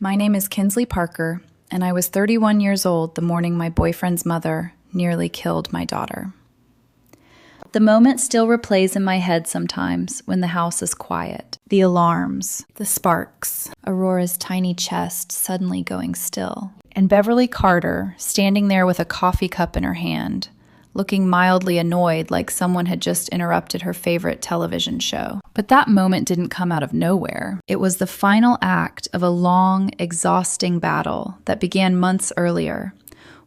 My name is Kinsley Parker, and I was 31 years old the morning my boyfriend's mother nearly killed my daughter. The moment still replays in my head sometimes when the house is quiet. The alarms, the sparks, Aurora's tiny chest suddenly going still, and Beverly Carter standing there with a coffee cup in her hand, looking mildly annoyed like someone had just interrupted her favorite television show. But that moment didn't come out of nowhere. It was the final act of a long, exhausting battle that began months earlier,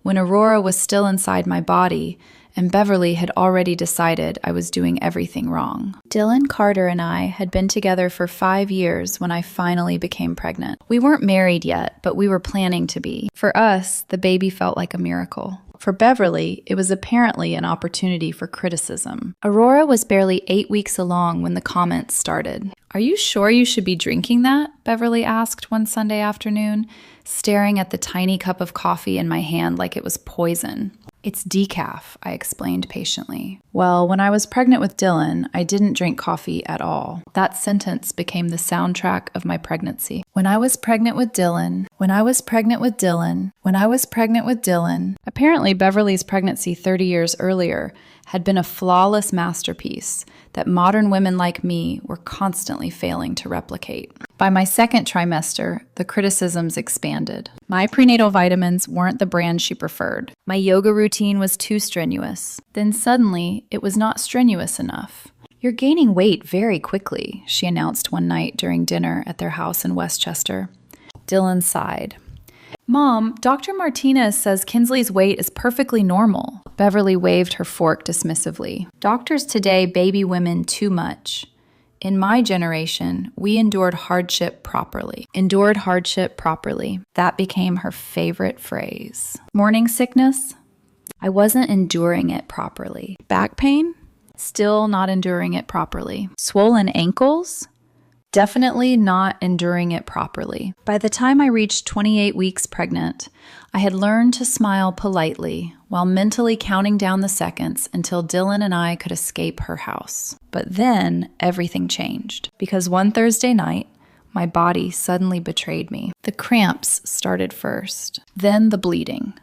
when Aurora was still inside my body and Beverly had already decided I was doing everything wrong. Dylan Carter and I had been together for 5 years when I finally became pregnant. We weren't married yet, but we were planning to be. For us, the baby felt like a miracle. For Beverly, it was apparently an opportunity for criticism. Aurora was barely 8 weeks along when the comments started. "Are you sure you should be drinking that?" Beverly asked one Sunday afternoon, staring at the tiny cup of coffee in my hand like it was poison. "It's decaf," I explained patiently. Well, when I was pregnant with Dylan, I didn't drink coffee at all. That sentence became the soundtrack of my pregnancy. When I was pregnant with Dylan, when I was pregnant with Dylan, when I was pregnant with Dylan. Apparently, Beverly's pregnancy 30 years earlier had been a flawless masterpiece that modern women like me were constantly failing to replicate. By my second trimester, the criticisms expanded. My prenatal vitamins weren't the brand she preferred. My yoga routine was too strenuous. Then suddenly, it was not strenuous enough. "You're gaining weight very quickly," she announced one night during dinner at their house in Westchester. Dylan sighed. "Mom, Dr. Martinez says Kinsley's weight is perfectly normal." Beverly waved her fork dismissively. "Doctors today baby women too much. In my generation, we endured hardship properly." Endured hardship properly. That became her favorite phrase. Morning sickness? I wasn't enduring it properly. Back pain? Still not enduring it properly. Swollen ankles? Definitely not enduring it properly. By the time I reached 28 weeks pregnant, I had learned to smile politely while mentally counting down the seconds until Dylan and I could escape her house. But then everything changed, because one Thursday night, my body suddenly betrayed me. The cramps started first, then the bleeding.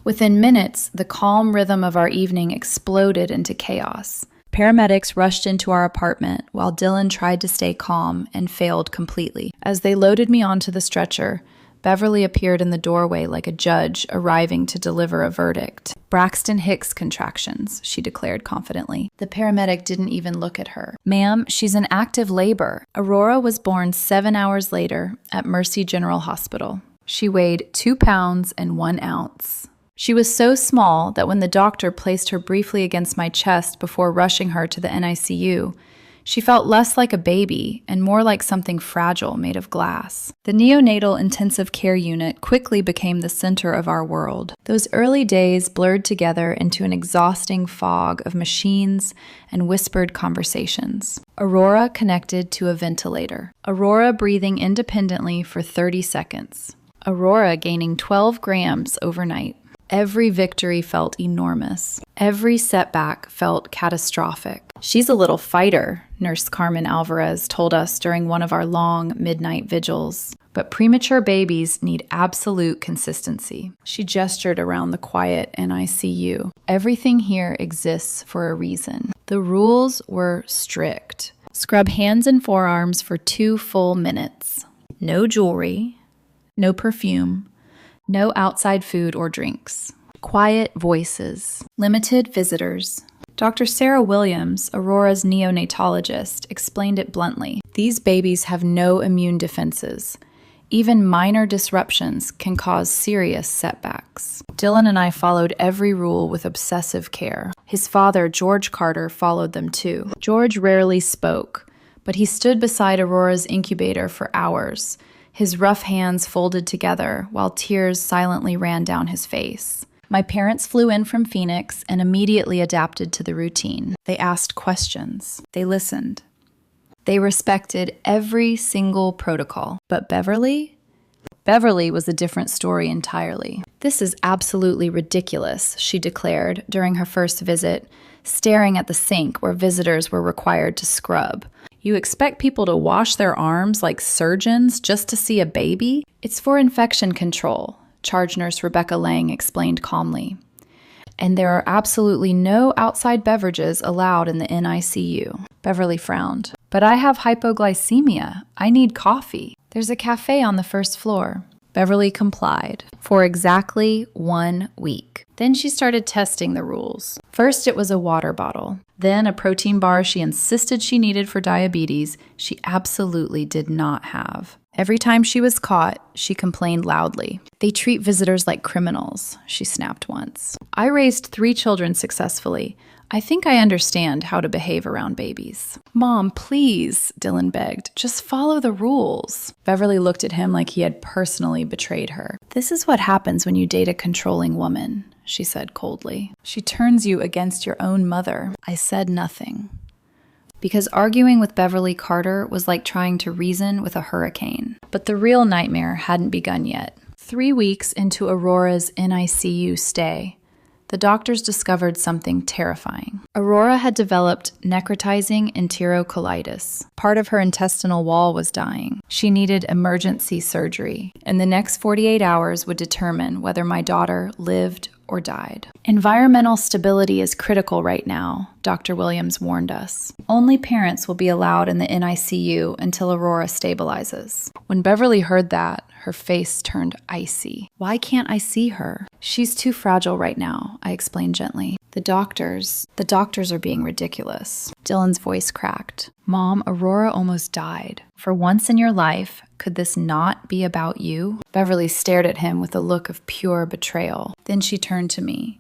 Within minutes, the calm rhythm of our evening exploded into chaos. Paramedics rushed into our apartment while Dylan tried to stay calm and failed completely. As they loaded me onto the stretcher, Beverly appeared in the doorway like a judge arriving to deliver a verdict. "Braxton Hicks contractions," she declared confidently. The paramedic didn't even look at her. "Ma'am, she's in active labor." Aurora was born 7 hours later at Mercy General Hospital. She weighed 2 pounds and 1 ounce. She was so small that when the doctor placed her briefly against my chest before rushing her to the NICU, she felt less like a baby and more like something fragile made of glass. The neonatal intensive care unit quickly became the center of our world. Those early days blurred together into an exhausting fog of machines and whispered conversations. Aurora connected to a ventilator. Aurora breathing independently for 30 seconds. Aurora gaining 12 grams overnight. Every victory felt enormous. Every setback felt catastrophic. "She's a little fighter," Nurse Carmen Alvarez told us during one of our long midnight vigils. "But premature babies need absolute consistency." She gestured around the quiet NICU. "Everything here exists for a reason." The rules were strict. Scrub hands and forearms for 2 full minutes. No jewelry. No perfume. No outside food or drinks. Quiet voices. Limited visitors. Dr. Sarah Williams, Aurora's neonatologist, explained it bluntly. "These babies have no immune defenses. Even minor disruptions can cause serious setbacks." Dylan and I followed every rule with obsessive care. His father, George Carter, followed them too. George rarely spoke, but he stood beside Aurora's incubator for hours, his rough hands folded together while tears silently ran down his face. My parents flew in from Phoenix and immediately adapted to the routine. They asked questions. They listened. They respected every single protocol. But Beverly? Beverly was a different story entirely. "This is absolutely ridiculous," she declared during her first visit, staring at the sink where visitors were required to scrub. You expect people to wash their arms like surgeons just to see a baby? It's for infection control, charge nurse Rebecca Lang explained calmly. And there are absolutely no outside beverages allowed in the NICU. Beverly frowned. But I have hypoglycemia. I need coffee. There's a cafe on the first floor. Beverly complied for exactly 1 week. Then she started testing the rules. First, it was a water bottle. Then a protein bar she insisted she needed for diabetes she absolutely did not have. Every time she was caught, she complained loudly. They treat visitors like criminals, she snapped once. I raised 3 children successfully. I think I understand how to behave around babies. Mom, please, Dylan begged. Just follow the rules. Beverly looked at him like he had personally betrayed her. This is what happens when you date a controlling woman, she said coldly. She turns you against your own mother. I said nothing. Because arguing with Beverly Carter was like trying to reason with a hurricane. But the real nightmare hadn't begun yet. 3 weeks into Aurora's NICU stay, the doctors discovered something terrifying. Aurora had developed necrotizing enterocolitis. Part of her intestinal wall was dying. She needed emergency surgery, and the next 48 hours would determine whether my daughter lived or died. Environmental stability is critical right now, Dr. Williams warned us. Only parents will be allowed in the NICU until Aurora stabilizes. When Beverly heard that, her face turned icy. Why can't I see her? She's too fragile right now, I explained gently. The doctors are being ridiculous. Dylan's voice cracked. Mom, Aurora almost died. For once in your life, could this not be about you? Beverly stared at him with a look of pure betrayal. Then she turned to me.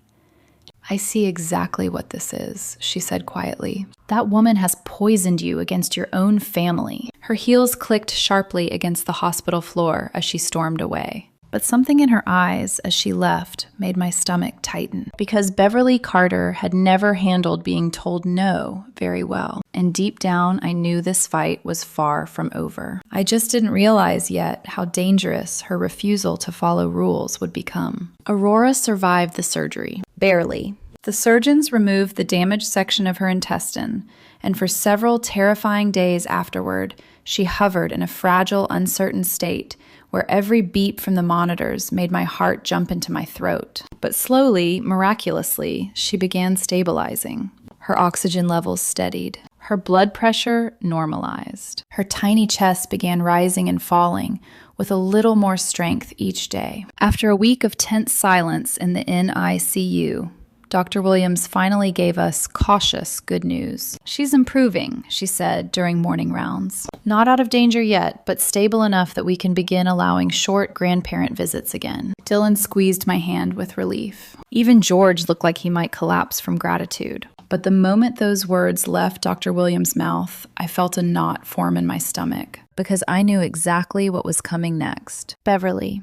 I see exactly what this is, she said quietly. That woman has poisoned you against your own family. Her heels clicked sharply against the hospital floor as she stormed away. But something in her eyes as she left made my stomach tighten. Because Beverly Carter had never handled being told no very well. And deep down, I knew this fight was far from over. I just didn't realize yet how dangerous her refusal to follow rules would become. Aurora survived the surgery. Barely. The surgeons removed the damaged section of her intestine, and for several terrifying days afterward, she hovered in a fragile, uncertain state where every beep from the monitors made my heart jump into my throat. But slowly, miraculously, she began stabilizing. Her oxygen levels steadied. Her blood pressure normalized. Her tiny chest began rising and falling with a little more strength each day. After a week of tense silence in the NICU, Dr. Williams finally gave us cautious good news. She's improving, she said during morning rounds. Not out of danger yet, but stable enough that we can begin allowing short grandparent visits again. Dylan squeezed my hand with relief. Even George looked like he might collapse from gratitude. But the moment those words left Dr. Williams' mouth, I felt a knot form in my stomach, because I knew exactly what was coming next. Beverly.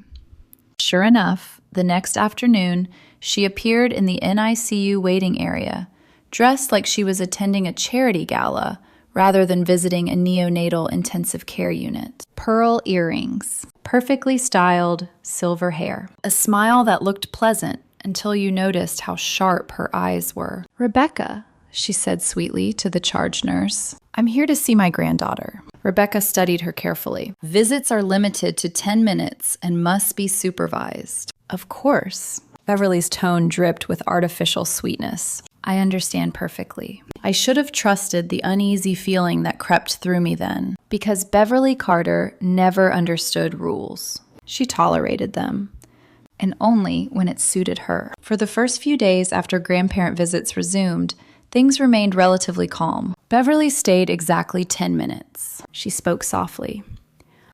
Sure enough, the next afternoon, she appeared in the NICU waiting area, dressed like she was attending a charity gala rather than visiting a neonatal intensive care unit. Pearl earrings, perfectly styled silver hair, a smile that looked pleasant until you noticed how sharp her eyes were. Rebecca, she said sweetly to the charge nurse, I'm here to see my granddaughter. Rebecca studied her carefully. Visits are limited to 10 minutes and must be supervised. Of course. Beverly's tone dripped with artificial sweetness. I understand perfectly. I should have trusted the uneasy feeling that crept through me then, because Beverly Carter never understood rules. She tolerated them, and only when it suited her. For the first few days after grandparent visits resumed, things remained relatively calm. Beverly stayed exactly 10 minutes. She spoke softly.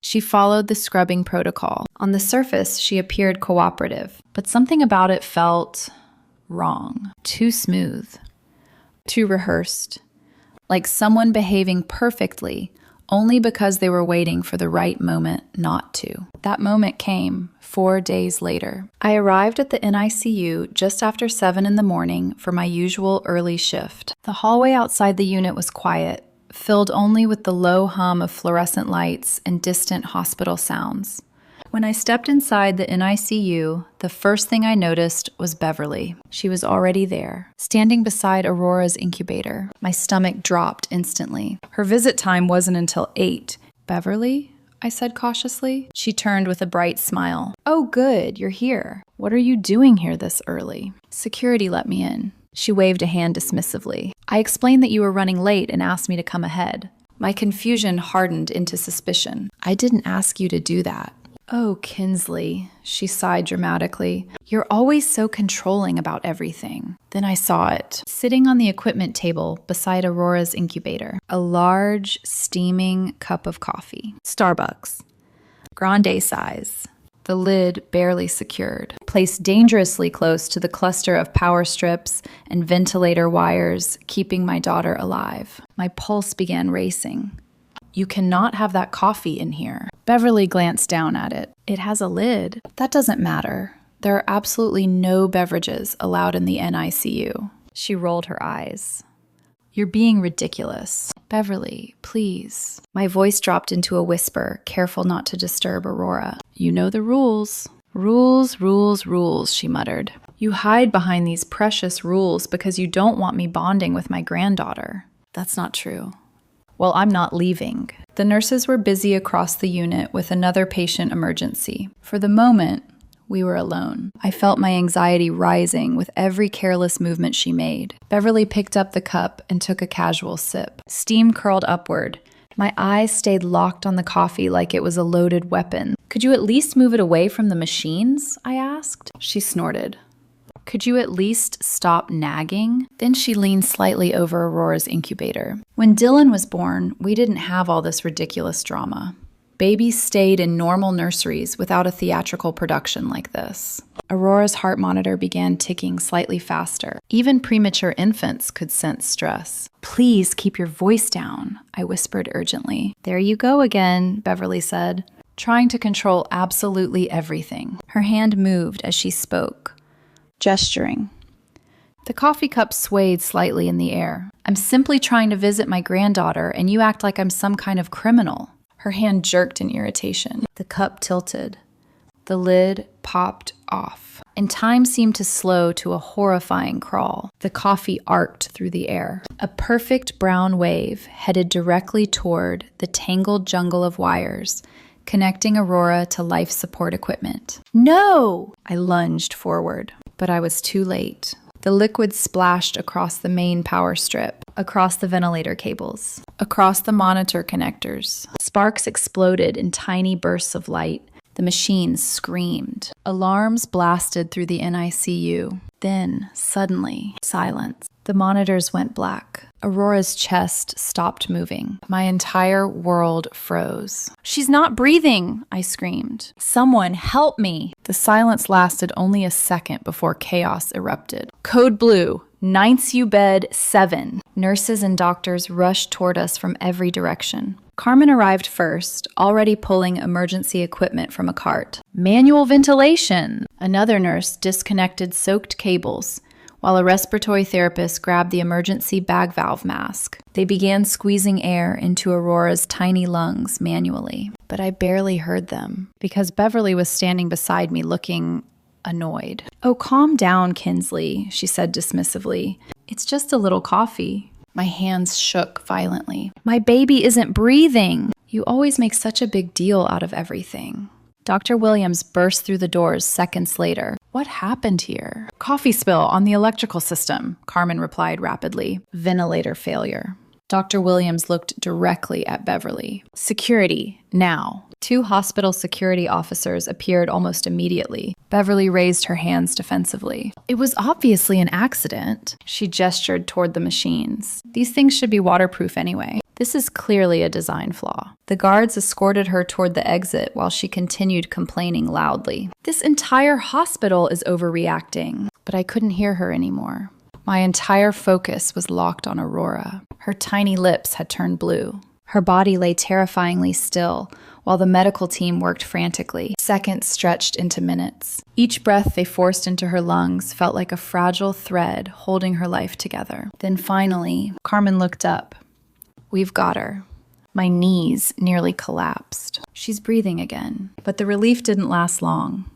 She followed the scrubbing protocol. On the surface, she appeared cooperative, but something about it felt wrong, too smooth, too rehearsed, like someone behaving perfectly only because they were waiting for the right moment not to. That moment came 4 days later. I arrived at the NICU just after 7 in the morning for my usual early shift. The hallway outside the unit was quiet, filled only with the low hum of fluorescent lights and distant hospital sounds. When I stepped inside the NICU, the first thing I noticed was Beverly. She was already there, standing beside Aurora's incubator. My stomach dropped instantly. Her visit time wasn't until 8. "Beverly?" I said cautiously. She turned with a bright smile. "Oh, good, you're here. What are you doing here this early?" "Security let me in." She waved a hand dismissively. "I explained that you were running late and asked me to come ahead." My confusion hardened into suspicion. "I didn't ask you to do that." "Oh, Kinsley," she sighed dramatically. "You're always so controlling about everything." Then I saw it, sitting on the equipment table beside Aurora's incubator. A large, steaming cup of coffee. Starbucks. Grande size. The lid barely secured. Placed dangerously close to the cluster of power strips and ventilator wires, keeping my daughter alive. My pulse began racing. "You cannot have that coffee in here." Beverly glanced down at it. "It has a lid." "That doesn't matter. There are absolutely no beverages allowed in the NICU." She rolled her eyes. "You're being ridiculous." "Beverly, please." My voice dropped into a whisper, careful not to disturb Aurora. "You know the rules." "Rules, rules, rules," she muttered. "You hide behind these precious rules because you don't want me bonding with my granddaughter." "That's not true." "Well, I'm not leaving." The nurses were busy across the unit with another patient emergency. For the moment, we were alone. I felt my anxiety rising with every careless movement she made. Beverly picked up the cup and took a casual sip. Steam curled upward. My eyes stayed locked on the coffee like it was a loaded weapon. "Could you at least move it away from the machines?" I asked. She snorted. "Could you at least stop nagging?" Then she leaned slightly over Aurora's incubator. "When Dylan was born, we didn't have all this ridiculous drama. Babies stayed in normal nurseries without a theatrical production like this." Aurora's heart monitor began ticking slightly faster. Even premature infants could sense stress. "Please keep your voice down," I whispered urgently. "There you go again," Beverly said, trying to control absolutely everything. Her hand moved as she spoke, gesturing. The coffee cup swayed slightly in the air. "I'm simply trying to visit my granddaughter, and you act like I'm some kind of criminal." Her hand jerked in irritation. The cup tilted. The lid popped off, and time seemed to slow to a horrifying crawl. The coffee arced through the air. A perfect brown wave headed directly toward the tangled jungle of wires, connecting Aurora to life support equipment. "No!" I lunged forward, but I was too late. The liquid splashed across the main power strip, across the ventilator cables, across the monitor connectors. Sparks exploded in tiny bursts of light. The machines screamed. Alarms blasted through the NICU. Then, suddenly, silence. The monitors went black. Aurora's chest stopped moving. My entire world froze. "She's not breathing!" I screamed. "Someone help me!" The silence lasted only a second before chaos erupted. "Code Blue, 9th bed 7. Nurses and doctors rushed toward us from every direction. Carmen arrived first, already pulling emergency equipment from a cart. "Manual ventilation!" Another nurse disconnected soaked cables, while a respiratory therapist grabbed the emergency bag valve mask. They began squeezing air into Aurora's tiny lungs manually, but I barely heard them because Beverly was standing beside me looking annoyed. "Oh, calm down, Kinsley," she said dismissively. "It's just a little coffee." My hands shook violently. "My baby isn't breathing." "You always make such a big deal out of everything." Dr. Williams burst through the doors seconds later. "What happened here?" "Coffee spill on the electrical system," Carmen replied rapidly. "Ventilator failure." Dr. Williams looked directly at Beverly. "Security, now." 2 hospital security officers appeared almost immediately. Beverly raised her hands defensively. "It was obviously an accident." She gestured toward the machines. "These things should be waterproof anyway. This is clearly a design flaw." The guards escorted her toward the exit while she continued complaining loudly. "This entire hospital is overreacting." But I couldn't hear her anymore. My entire focus was locked on Aurora. Her tiny lips had turned blue. Her body lay terrifyingly still, while the medical team worked frantically. Seconds stretched into minutes. Each breath they forced into her lungs felt like a fragile thread holding her life together. Then finally, Carmen looked up. "We've got her." My knees nearly collapsed. She's breathing again. But the relief didn't last long,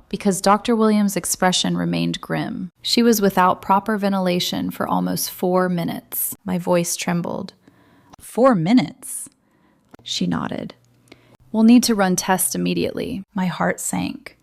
because Dr. Williams' expression remained grim. She was without proper ventilation for almost 4 minutes. My voice trembled. 4 minutes? She nodded. We'll need to run tests immediately. My heart sank.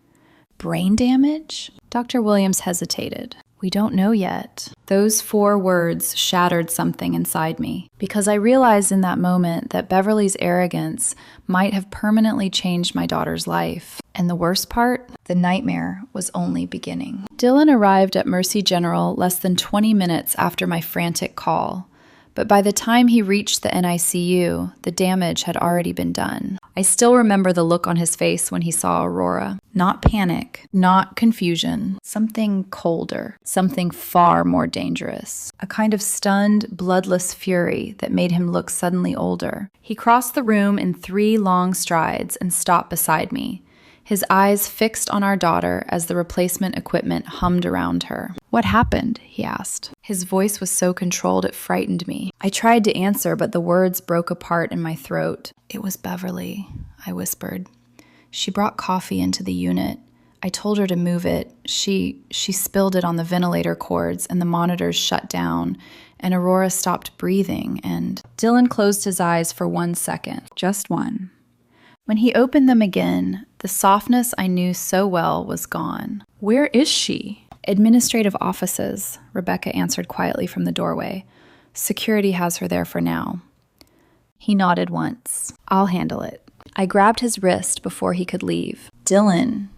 Brain damage? Dr. Williams hesitated. We don't know yet. Those 4 words shattered something inside me, because I realized in that moment that Beverly's arrogance might have permanently changed my daughter's life. And the worst part, the nightmare was only beginning. Dylan arrived at Mercy General less than 20 minutes after my frantic call. But by the time he reached the NICU, the damage had already been done. I still remember the look on his face when he saw Aurora. Not panic, not confusion, something colder, something far more dangerous. A kind of stunned, bloodless fury that made him look suddenly older. He crossed the room in 3 long strides and stopped beside me, his eyes fixed on our daughter as the replacement equipment hummed around her. What happened? He asked. His voice was so controlled it frightened me. I tried to answer, but the words broke apart in my throat. It was Beverly, I whispered. She brought coffee into the unit. I told her to move it. She spilled it on the ventilator cords and the monitors shut down, and Aurora stopped breathing, and Dylan closed his eyes for 1 second. Just one. When he opened them again, the softness I knew so well was gone. Where is she? Administrative offices, Rebecca answered quietly from the doorway. Security has her there for now. He nodded once. I'll handle it. I grabbed his wrist before he could leave. Dylan.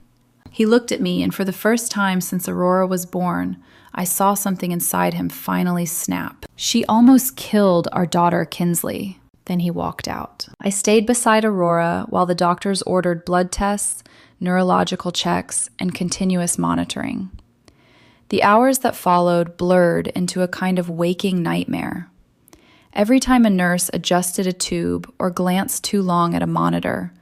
He looked at me, and for the first time since Aurora was born, I saw something inside him finally snap. She almost killed our daughter, Kinsley. Then he walked out. I stayed beside Aurora while the doctors ordered blood tests, neurological checks, and continuous monitoring. The hours that followed blurred into a kind of waking nightmare. Every time a nurse adjusted a tube or glanced too long at a monitor,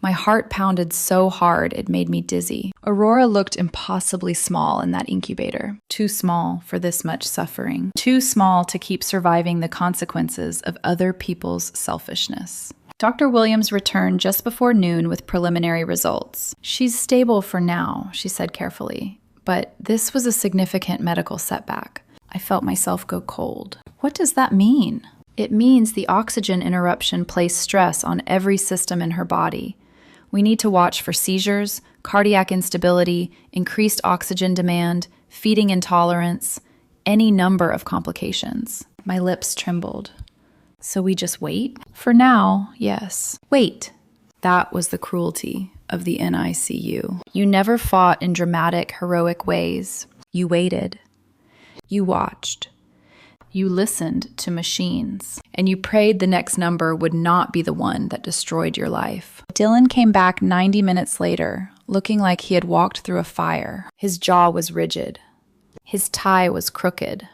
my heart pounded so hard it made me dizzy. Aurora looked impossibly small in that incubator. Too small for this much suffering. Too small to keep surviving the consequences of other people's selfishness. Dr. Williams returned just before noon with preliminary results. She's stable for now, she said carefully, but this was a significant medical setback. I felt myself go cold. What does that mean? It means the oxygen interruption placed stress on every system in her body. We need to watch for seizures, cardiac instability, increased oxygen demand, feeding intolerance, any number of complications. My lips trembled. So we just wait? For now, yes. Wait. That was the cruelty of the NICU. You never fought in dramatic, heroic ways. You waited. You watched. You listened to machines, and you prayed the next number would not be the one that destroyed your life. Dylan came back 90 minutes later, looking like he had walked through a fire. His jaw was rigid. His tie was crooked,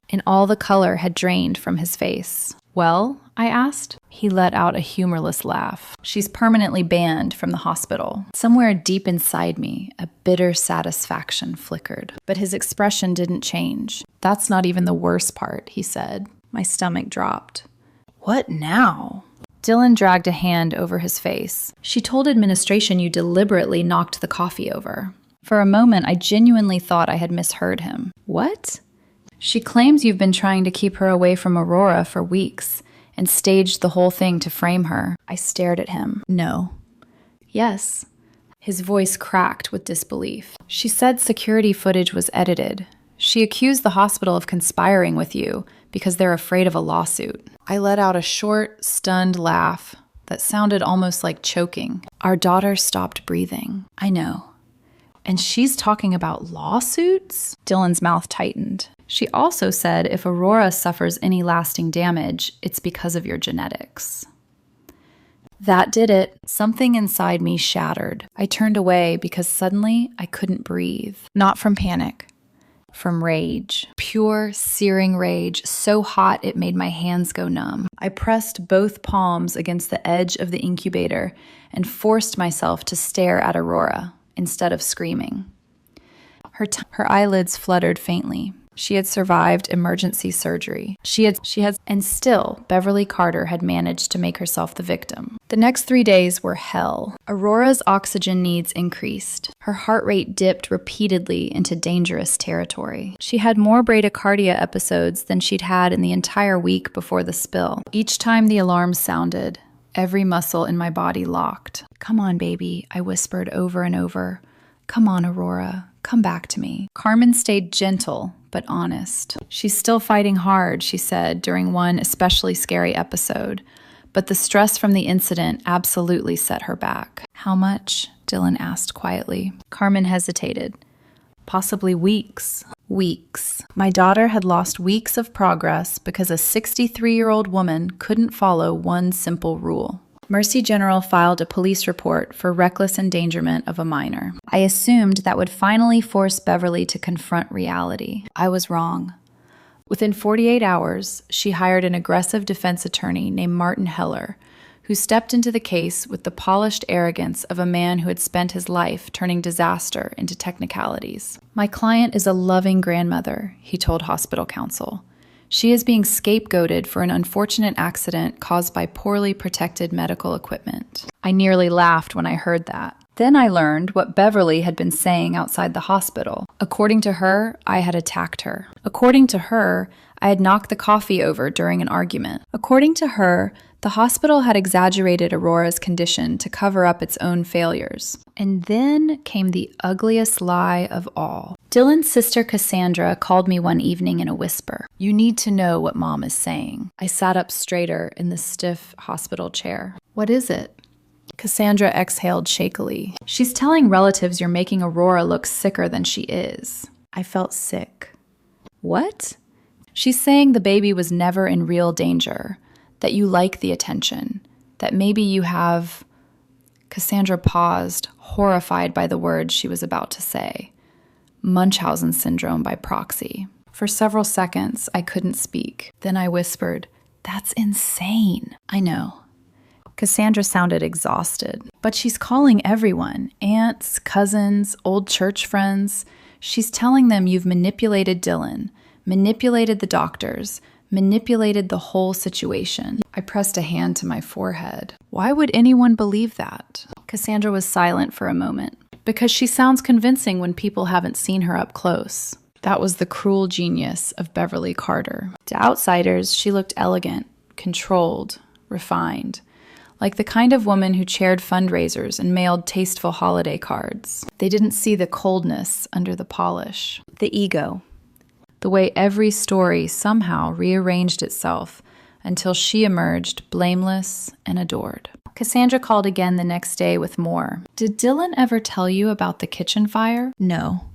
and all the color had drained from his face. Well, I asked. He let out a humorless laugh. She's permanently banned from the hospital. Somewhere deep inside me, a bitter satisfaction flickered. But his expression didn't change. That's not even the worst part, he said. My stomach dropped. What now? Dylan dragged a hand over his face. She told administration you deliberately knocked the coffee over. For a moment, I genuinely thought I had misheard him. What? She claims you've been trying to keep her away from Aurora for weeks and staged the whole thing to frame her. I stared at him. No. Yes. His voice cracked with disbelief. She said security footage was edited. She accused the hospital of conspiring with you because they're afraid of a lawsuit. I let out a short, stunned laugh that sounded almost like choking. Our daughter stopped breathing. I know. And she's talking about lawsuits? Dylan's mouth tightened. She also said if Aurora suffers any lasting damage, it's because of your genetics. That did it. Something inside me shattered. I turned away because suddenly I couldn't breathe. Not from panic. From rage. Pure, searing rage, so hot it made my hands go numb. I pressed both palms against the edge of the incubator and forced myself to stare at Aurora instead of screaming. Her eyelids fluttered faintly. She had survived emergency surgery. And still, Beverly Carter had managed to make herself the victim. The next 3 days were hell. Aurora's oxygen needs increased. Her heart rate dipped repeatedly into dangerous territory. She had more bradycardia episodes than she'd had in the entire week before the spill. Each time the alarm sounded, every muscle in my body locked. "Come on, baby," I whispered over and over. "Come on, Aurora. Come back to me." Carmen stayed gentle, but honest. "She's still fighting hard," she said during one especially scary episode, but the stress from the incident absolutely set her back. "How much?" Dylan asked quietly. Carmen hesitated. "Possibly weeks." Weeks. My daughter had lost weeks of progress because a 63-year-old woman couldn't follow one simple rule. Mercy General filed a police report for reckless endangerment of a minor. I assumed that would finally force Beverly to confront reality. I was wrong. Within 48 hours, she hired an aggressive defense attorney named Martin Heller, who stepped into the case with the polished arrogance of a man who had spent his life turning disaster into technicalities. "My client is a loving grandmother," he told hospital counsel. "She is being scapegoated for an unfortunate accident caused by poorly protected medical equipment." I nearly laughed when I heard that. Then I learned what Beverly had been saying outside the hospital. According to her, I had attacked her. According to her, I had knocked the coffee over during an argument. According to her, the hospital had exaggerated Aurora's condition to cover up its own failures. And then came the ugliest lie of all. Dylan's sister Cassandra called me one evening in a whisper. "You need to know what Mom is saying." I sat up straighter in the stiff hospital chair. "What is it?" Cassandra exhaled shakily. "She's telling relatives you're making Aurora look sicker than she is." I felt sick. "What?" "She's saying the baby was never in real danger, that you like the attention, that maybe you have..." Cassandra paused, horrified by the words she was about to say. Munchausen syndrome by proxy. For several seconds, I couldn't speak. Then I whispered, "That's insane." "I know." Cassandra sounded exhausted. "But she's calling everyone, aunts, cousins, old church friends. She's telling them you've manipulated Dylan, manipulated the doctors, manipulated the whole situation." I pressed a hand to my forehead. "Why would anyone believe that?" Cassandra was silent for a moment. "Because she sounds convincing when people haven't seen her up close." That was the cruel genius of Beverly Carter. To outsiders, she looked elegant, controlled, refined, like the kind of woman who chaired fundraisers and mailed tasteful holiday cards. They didn't see the coldness under the polish, the ego, the way every story somehow rearranged itself until she emerged blameless and adored. Cassandra called again the next day with more. "Did Dylan ever tell you about the kitchen fire?" "No."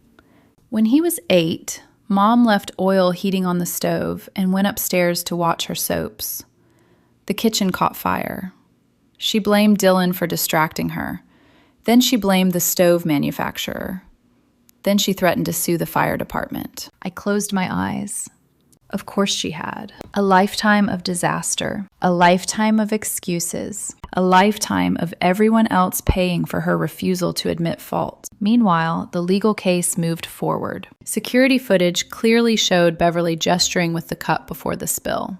"When he was 8, Mom left oil heating on the stove and went upstairs to watch her soaps. The kitchen caught fire. She blamed Dylan for distracting her. Then she blamed the stove manufacturer. Then she threatened to sue the fire department." I closed my eyes. Of course she had. A lifetime of disaster, a lifetime of excuses, a lifetime of everyone else paying for her refusal to admit fault. Meanwhile, the legal case moved forward. Security footage clearly showed Beverly gesturing with the cup before the spill.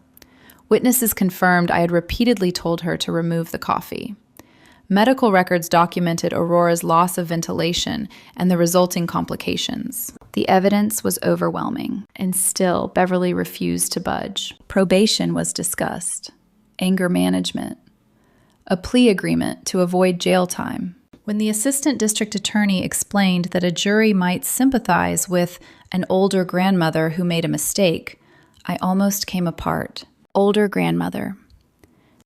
Witnesses confirmed I had repeatedly told her to remove the coffee. Medical records documented Aurora's loss of ventilation and the resulting complications. The evidence was overwhelming, and still Beverly refused to budge. Probation was discussed, anger management, a plea agreement to avoid jail time. When the assistant district attorney explained that a jury might sympathize with an older grandmother who made a mistake, I almost came apart. Older grandmother.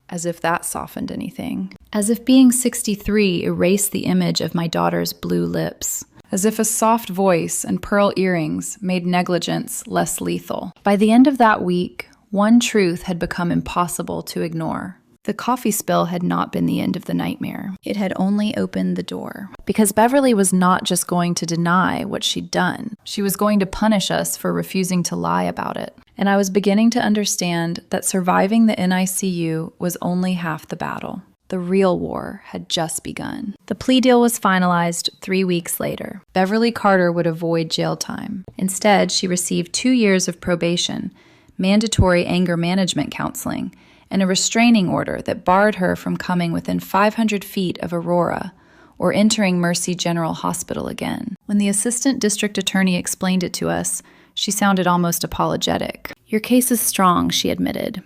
As if that softened anything. As if being 63 erased the image of my daughter's blue lips. As if a soft voice and pearl earrings made negligence less lethal. By the end of that week, one truth had become impossible to ignore. The coffee spill had not been the end of the nightmare. It had only opened the door. Because Beverly was not just going to deny what she'd done. She was going to punish us for refusing to lie about it. And I was beginning to understand that surviving the NICU was only half the battle. The real war had just begun. The plea deal was finalized 3 weeks later. Beverly Carter would avoid jail time. Instead, she received 2 years of probation, mandatory anger management counseling, and a restraining order that barred her from coming within 500 feet of Aurora or entering Mercy General Hospital again. When the assistant district attorney explained it to us, she sounded almost apologetic. "Your case is strong," she admitted.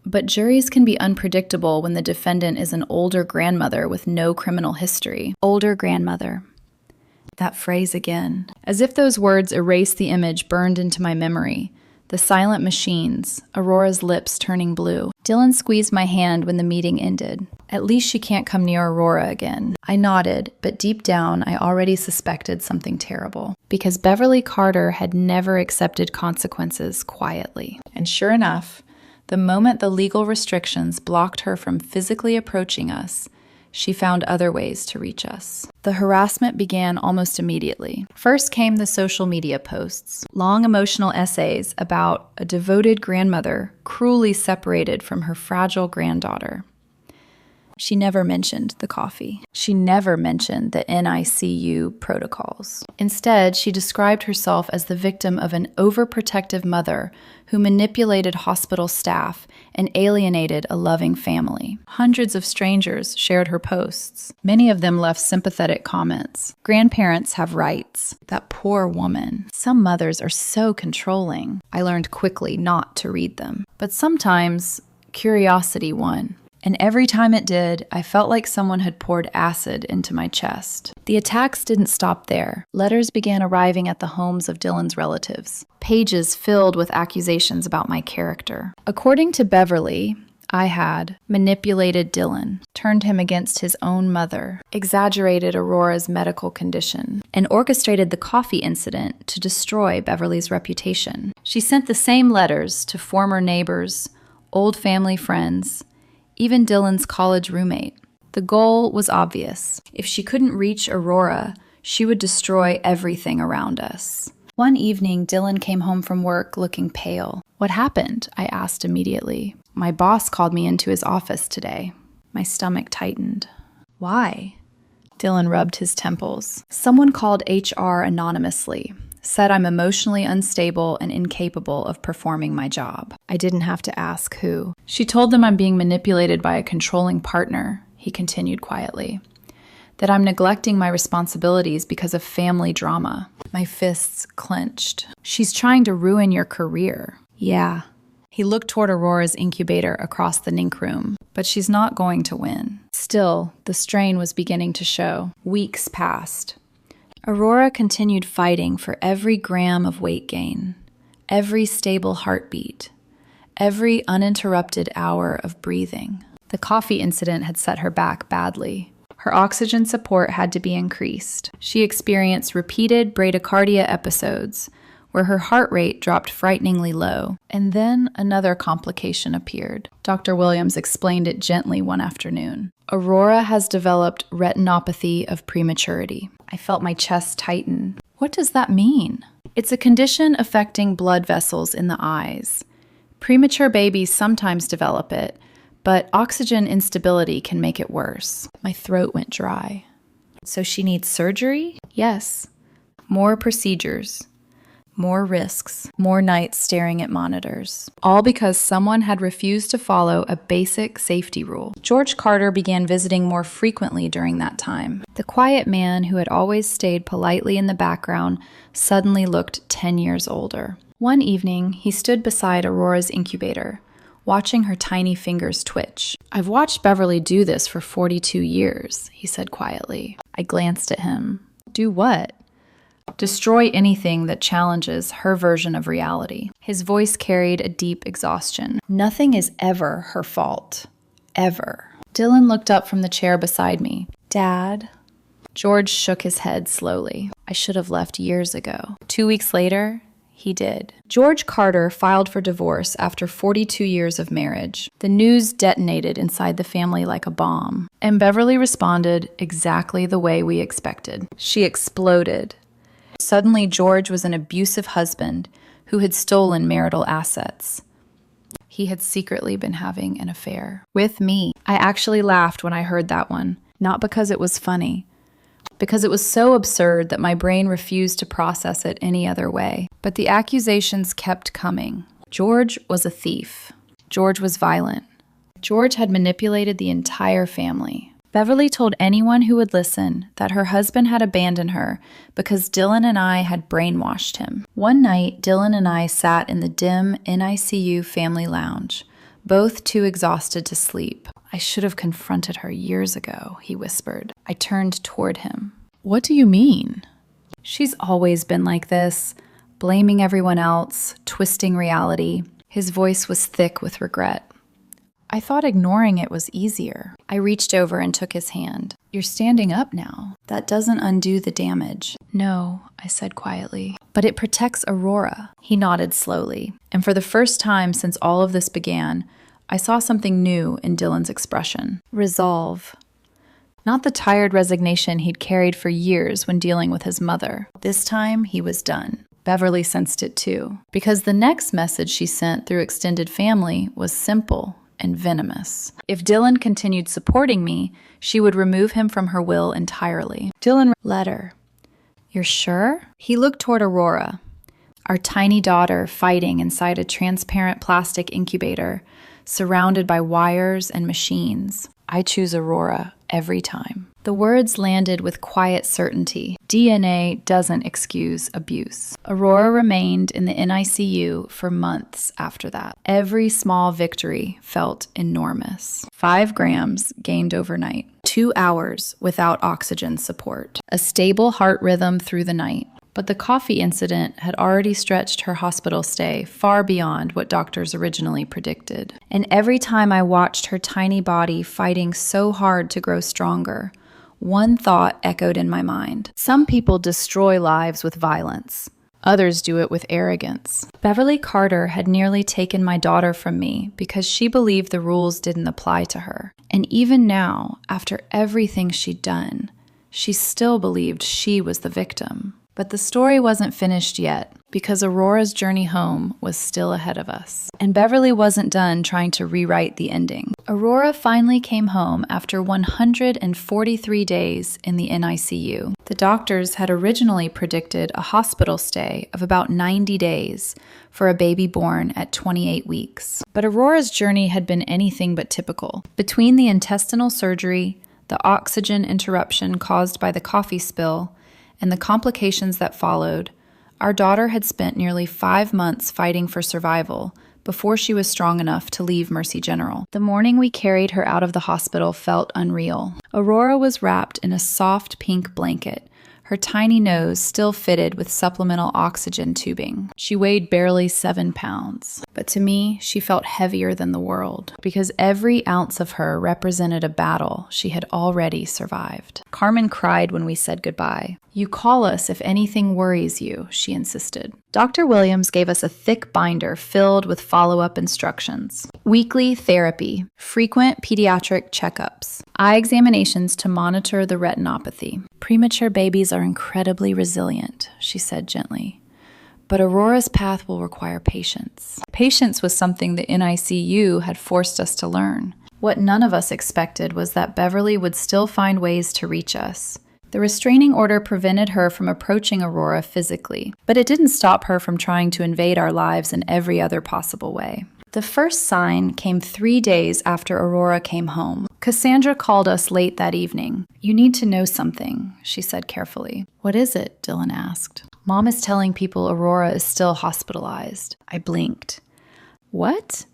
"But juries can be unpredictable when the defendant is an older grandmother with no criminal history." Older grandmother. That phrase again. As if those words erased the image burned into my memory. The silent machines, Aurora's lips turning blue. Dylan squeezed my hand when the meeting ended. "At least she can't come near Aurora again." I nodded, but deep down I already suspected something terrible. Because Beverly Carter had never accepted consequences quietly. And sure enough, the moment the legal restrictions blocked her from physically approaching us, she found other ways to reach us. The harassment began almost immediately. First came the social media posts, long emotional essays about a devoted grandmother cruelly separated from her fragile granddaughter. She never mentioned the coffee. She never mentioned the NICU protocols. Instead, she described herself as the victim of an overprotective mother who manipulated hospital staff and alienated a loving family. Hundreds of strangers shared her posts. Many of them left sympathetic comments. "Grandparents have rights." That poor woman. Some mothers are so controlling. I learned quickly not to read them. But sometimes curiosity won. And every time it did, I felt like someone had poured acid into my chest. The attacks didn't stop there. Letters began arriving at the homes of Dylan's relatives. Pages filled with accusations about my character. According to Beverly, I had manipulated Dylan, turned him against his own mother, exaggerated Aurora's medical condition, and orchestrated the coffee incident to destroy Beverly's reputation. She sent the same letters to former neighbors, old family friends, even Dylan's college roommate. The goal was obvious. If she couldn't reach Aurora, she would destroy everything around us. One evening, Dylan came home from work looking pale. "What happened?" I asked immediately. "My boss called me into his office today." My stomach tightened. "Why?" Dylan rubbed his temples. "Someone called HR anonymously. Said I'm emotionally unstable and incapable of performing my job." I didn't have to ask who. "She told them I'm being manipulated by a controlling partner," he continued quietly. "That I'm neglecting my responsibilities because of family drama." My fists clenched. "She's trying to ruin your career." "Yeah." He looked toward Aurora's incubator across the NICU room. "But she's not going to win." Still, the strain was beginning to show. Weeks passed. Aurora continued fighting for every gram of weight gain, every stable heartbeat, every uninterrupted hour of breathing. The coffee incident had set her back badly. Her oxygen support had to be increased. She experienced repeated bradycardia episodes, where her heart rate dropped frighteningly low. And then another complication appeared. Dr. Williams explained it gently one afternoon. "Aurora has developed retinopathy of prematurity." I felt my chest tighten. What does that mean? "It's a condition affecting blood vessels in the eyes. Premature babies sometimes develop it, but oxygen instability can make it worse." My throat went dry. "So she needs surgery?" "Yes. More procedures. More risks, more nights staring at monitors. All because someone had refused to follow a basic safety rule." George Carter began visiting more frequently during that time. The quiet man who had always stayed politely in the background suddenly looked 10 years older. One evening, he stood beside Aurora's incubator, watching her tiny fingers twitch. "I've watched Beverly do this for 42 years, he said quietly. I glanced at him. "Do what?" "Destroy anything that challenges her version of reality." His voice carried a deep exhaustion. "Nothing is ever her fault. Ever." Dylan looked up from the chair beside me. "Dad?" George shook his head slowly. "I should have left years ago." 2 weeks later, he did. George Carter filed for divorce after 42 years of marriage. The news detonated inside the family like a bomb. And Beverly responded exactly the way we expected. She exploded. Suddenly, George was an abusive husband who had stolen marital assets. He had secretly been having an affair. With me. I actually laughed when I heard that one, not because it was funny, because it was so absurd that my brain refused to process it any other way. But the accusations kept coming. George was a thief. George was violent. George had manipulated the entire family. Beverly told anyone who would listen that her husband had abandoned her because Dylan and I had brainwashed him. One night, Dylan and I sat in the dim NICU family lounge, both too exhausted to sleep. I should have confronted her years ago, he whispered. I turned toward him. What do you mean? She's always been like this, blaming everyone else, twisting reality. His voice was thick with regret. I thought ignoring it was easier. I reached over and took his hand. You're standing up now. That doesn't undo the damage. No, I said quietly. But it protects Aurora. He nodded slowly. And for the first time since all of this began, I saw something new in Dylan's expression. Resolve. Not the tired resignation he'd carried for years when dealing with his mother. This time, he was done. Beverly sensed it too, because the next message she sent through extended family was simple and venomous. If Dylan continued supporting me, she would remove him from her will entirely. Dylan letter. You're sure? He looked toward Aurora, our tiny daughter fighting inside a transparent plastic incubator, surrounded by wires and machines. I choose Aurora every time. The words landed with quiet certainty. DNA doesn't excuse abuse. Aurora remained in the NICU for months after that. Every small victory felt enormous. 5 grams gained overnight. 2 hours without oxygen support. A stable heart rhythm through the night. But the coffee incident had already stretched her hospital stay far beyond what doctors originally predicted. And every time I watched her tiny body fighting so hard to grow stronger, one thought echoed in my mind. Some people destroy lives with violence. Others do it with arrogance. Beverly Carter had nearly taken my daughter from me because she believed the rules didn't apply to her. And even now, after everything she'd done, she still believed she was the victim. But the story wasn't finished yet, because Aurora's journey home was still ahead of us. And Beverly wasn't done trying to rewrite the ending. Aurora finally came home after 143 days in the NICU. The doctors had originally predicted a hospital stay of about 90 days for a baby born at 28 weeks. But Aurora's journey had been anything but typical. Between the intestinal surgery, the oxygen interruption caused by the coffee spill, and the complications that followed, our daughter had spent nearly 5 months fighting for survival before she was strong enough to leave Mercy General. The morning we carried her out of the hospital felt unreal. Aurora was wrapped in a soft pink blanket, her tiny nose still fitted with supplemental oxygen tubing. She weighed barely 7 pounds. But to me, she felt heavier than the world, because every ounce of her represented a battle she had already survived. Carmen cried when we said goodbye. You call us if anything worries you, she insisted. Dr. Williams gave us a thick binder filled with follow-up instructions. Weekly therapy, frequent pediatric checkups, eye examinations to monitor the retinopathy. Premature babies are incredibly resilient, she said gently. But Aurora's path will require patience. Patience was something the NICU had forced us to learn. What none of us expected was that Beverly would still find ways to reach us. The restraining order prevented her from approaching Aurora physically, but it didn't stop her from trying to invade our lives in every other possible way. The first sign came 3 days after Aurora came home. Cassandra called us late that evening. You need to know something, she said carefully. What is it? Dylan asked. Mom is telling people Aurora is still hospitalized. I blinked. What?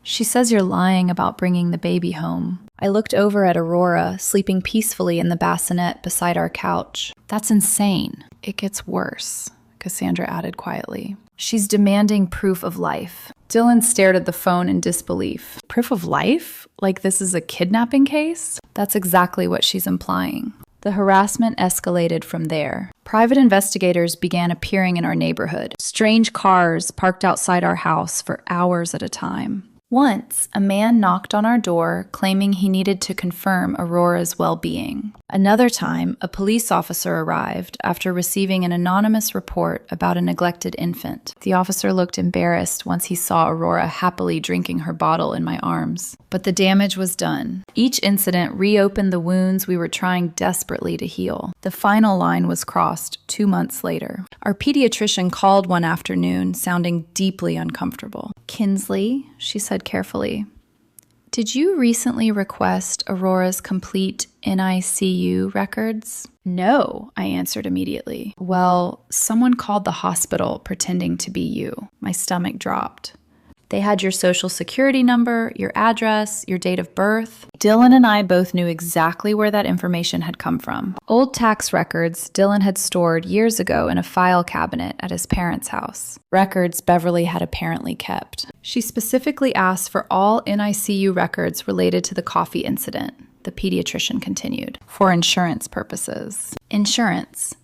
She says you're lying about bringing the baby home. I looked over at Aurora, sleeping peacefully in the bassinet beside our couch. That's insane. It gets worse, Cassandra added quietly. She's demanding proof of life. Dylan stared at the phone in disbelief. Proof of life? Like this is a kidnapping case? That's exactly what she's implying. The harassment escalated from there. Private investigators began appearing in our neighborhood. Strange cars parked outside our house for hours at a time. Once, a man knocked on our door claiming he needed to confirm Aurora's well-being. Another time, a police officer arrived after receiving an anonymous report about a neglected infant. The officer looked embarrassed once he saw Aurora happily drinking her bottle in my arms. But the damage was done. Each incident reopened the wounds we were trying desperately to heal. The final line was crossed 2 months later. Our pediatrician called one afternoon, sounding deeply uncomfortable. "Kinsley," she said carefully, "did you recently request Aurora's complete NICU records?" "No," I answered immediately. "Well, someone called the hospital pretending to be you." My stomach dropped. "They had your social security number, your address, your date of birth." Dylan and I both knew exactly where that information had come from. Old tax records Dylan had stored years ago in a file cabinet at his parents' house. Records Beverly had apparently kept. She specifically asked for all NICU records related to the coffee incident, the pediatrician continued, for insurance purposes. Insurance.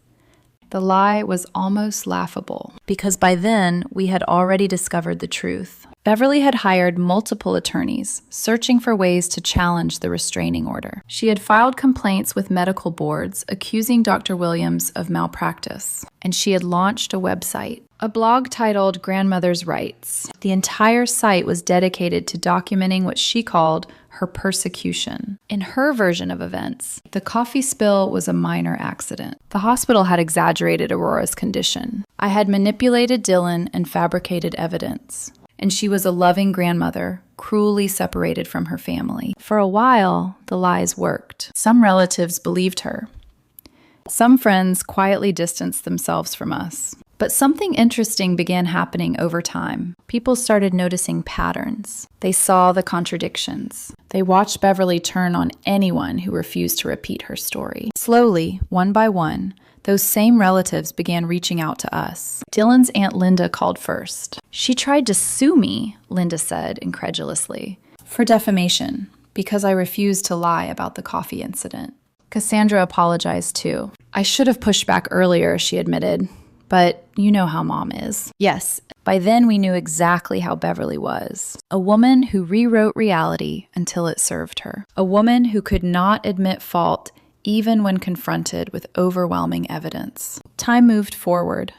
The lie was almost laughable, because by then we had already discovered the truth. Beverly had hired multiple attorneys, searching for ways to challenge the restraining order. She had filed complaints with medical boards accusing Dr. Williams of malpractice, and she had launched a website, a blog titled Grandmother's Rights. The entire site was dedicated to documenting what she called her persecution. In her version of events, the coffee spill was a minor accident. The hospital had exaggerated Aurora's condition. I had manipulated Dylan and fabricated evidence. And she was a loving grandmother, cruelly separated from her family. For a while, the lies worked. Some relatives believed her. Some friends quietly distanced themselves from us. But something interesting began happening over time. People started noticing patterns. They saw the contradictions. They watched Beverly turn on anyone who refused to repeat her story. Slowly, one by one, those same relatives began reaching out to us. Dylan's Aunt Linda called first. "She tried to sue me," Linda said incredulously, "for defamation, because I refused to lie about the coffee incident." Cassandra apologized too. "I should have pushed back earlier," she admitted. "But you know how Mom is." Yes, by then we knew exactly how Beverly was. A woman who rewrote reality until it served her. A woman who could not admit fault even when confronted with overwhelming evidence. Time moved forward.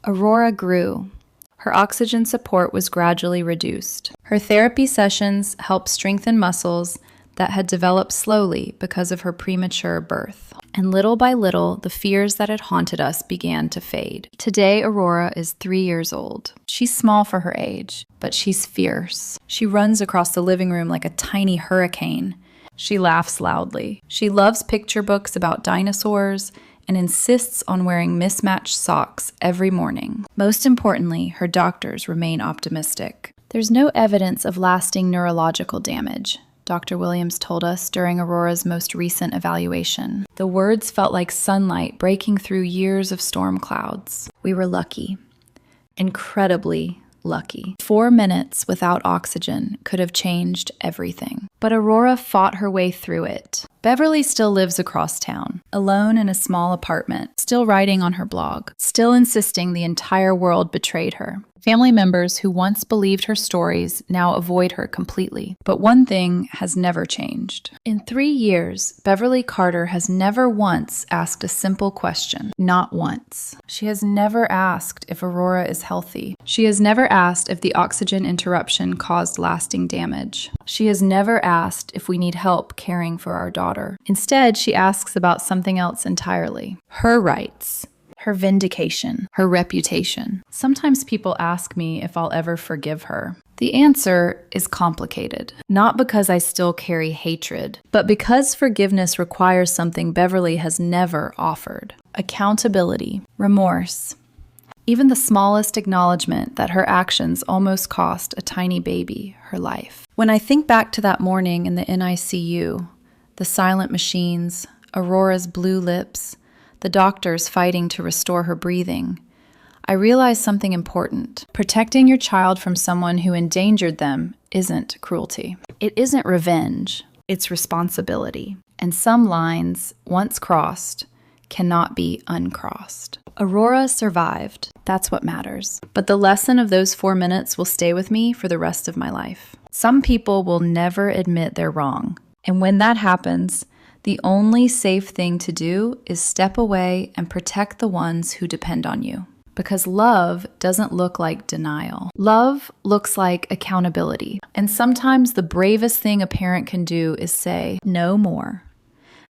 Aurora grew. Her oxygen support was gradually reduced. Her therapy sessions helped strengthen muscles that had developed slowly because of her premature birth. And little by little, the fears that had haunted us began to fade. Today, Aurora is 3 years old. She's small for her age, but she's fierce. She runs across the living room like a tiny hurricane. She laughs loudly. She loves picture books about dinosaurs and insists on wearing mismatched socks every morning. Most importantly, her doctors remain optimistic. There's no evidence of lasting neurological damage, Dr. Williams told us during Aurora's most recent evaluation. The words felt like sunlight breaking through years of storm clouds. We were lucky. Incredibly lucky. 4 minutes without oxygen could have changed everything. But Aurora fought her way through it. Beverly still lives across town, alone in a small apartment, still writing on her blog, still insisting the entire world betrayed her. Family members who once believed her stories now avoid her completely. But one thing has never changed. In 3 years, Beverly Carter has never once asked a simple question. Not once. She has never asked if Aurora is healthy. She has never asked if the oxygen interruption caused lasting damage. She has never asked if we need help caring for our daughter. Instead, she asks about something else entirely. Her rights. Her vindication, her reputation. Sometimes people ask me if I'll ever forgive her. The answer is complicated, not because I still carry hatred, but because forgiveness requires something Beverly has never offered: accountability, remorse, even the smallest acknowledgement that her actions almost cost a tiny baby her life. When I think back to that morning in the NICU, the silent machines, Aurora's blue lips, the doctors fighting to restore her breathing, I realized something important. Protecting your child from someone who endangered them isn't cruelty. It isn't revenge. It's responsibility. And some lines, once crossed, cannot be uncrossed. Aurora survived. That's what matters. But the lesson of those 4 minutes will stay with me for the rest of my life. Some people will never admit they're wrong. And when that happens, the only safe thing to do is step away and protect the ones who depend on you. Because love doesn't look like denial. Love looks like accountability. And sometimes the bravest thing a parent can do is say, no more.